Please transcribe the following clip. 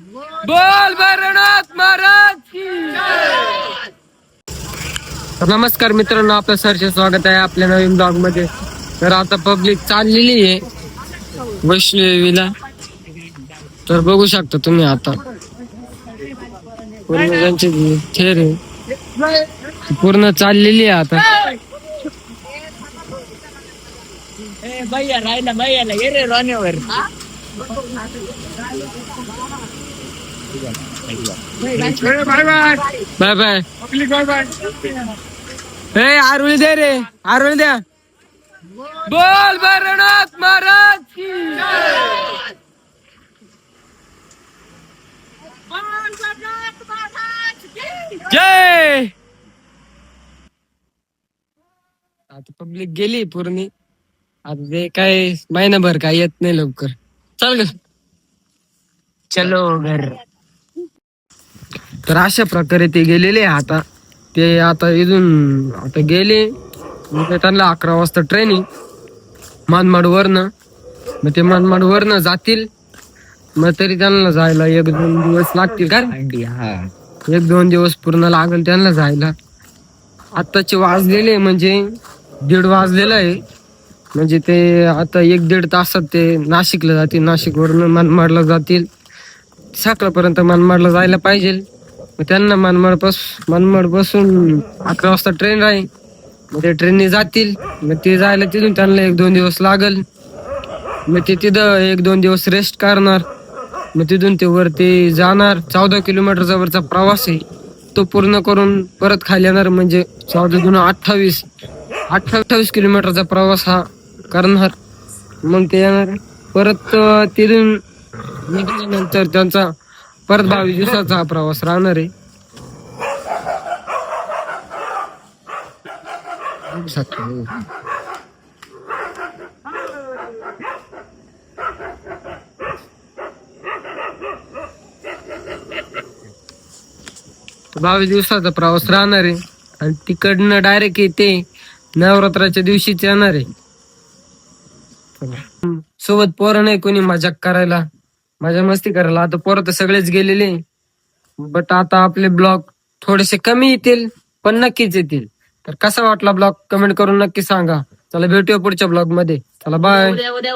बोल भैरवनाथ महाराज की. तर नमस्कार मित्रांनो, आपलं सरचे स्वागत आहे आपल्या नवीन ब्लॉग मध्ये. तर आता पब्लिक चाललेली आहे वैष्णवीला. तर बघू शकता तुम्ही आता पूर्ण त्यांचे चेहरे पूर्ण चाललेली आहे आता. भैया राहिला भैयाला ये रे राणीवर. Bye bye. हे आरुळी दे रे, आरुळी द्या. बोल भैरवनाथ महाराज की. जय. आता पब्लिक गेली पूर्ण. आता ते काय महिनाभर काय येत नाही लवकर. चल ग, चलो घर. तर अशा प्रकारे ते गेलेले आता. ते आता इथून आता गेले. मग त्यांना 11 वाजता ट्रेनिंग मनमाड वरनं. मग ते मनमाड वरनं जातील. मग तरी त्यांना जायला 1-2 दिवस लागतील का. 1-2 दिवस पूर्ण लागेल त्यांना जायला. आत्ताचे वाजलेले म्हणजे 1:30 वाजलेलं आहे. म्हणजे ते आता 1-1.5 तासात ते नाशिकला जातील. नाशिक वरनं मनमाडला जातील. सकाळपर्यंत मनमाडला जायला पाहिजे. मग त्यांना मनमाड बसून 11 वाजता ट्रेन आहे. मग ते ट्रेनने जातील. मग ते जायला तिथून त्यांना 1-2 दिवस लागल. मग ते तिथं 1-2 दिवस रेस्ट करणार. मग तिथून ते वरती जाणार. 14 किलोमीटरचा वरचा प्रवास आहे तो पूर्ण करून परत खाली येणार. म्हणजे 28 किलोमीटरचा प्रवास हा करणार. मग ते येणार परत. तिथून निघाल्यानंतर त्यांचा परत 22 दिवसाचा हा प्रवास राहणार आहे. 22 दिवसाचा प्रवास राहणार आहे. आणि तिकडनं डायरेक्ट येते नवरात्राच्या दिवशीच येणार आहे. सोबत पोरं नाही कोणी मजाक करायला, मजा मस्ती करायला. आता पोरं तर सगळेच गेलेले. बट आता आपले ब्लॉग थोडेसे कमी येतील पण नक्कीच येतील. तर कसा वाटला ब्लॉग कमेंट करून नक्की सांगा. चला भेटूया पुढच्या ब्लॉग मध्ये. चला बाय. उद्या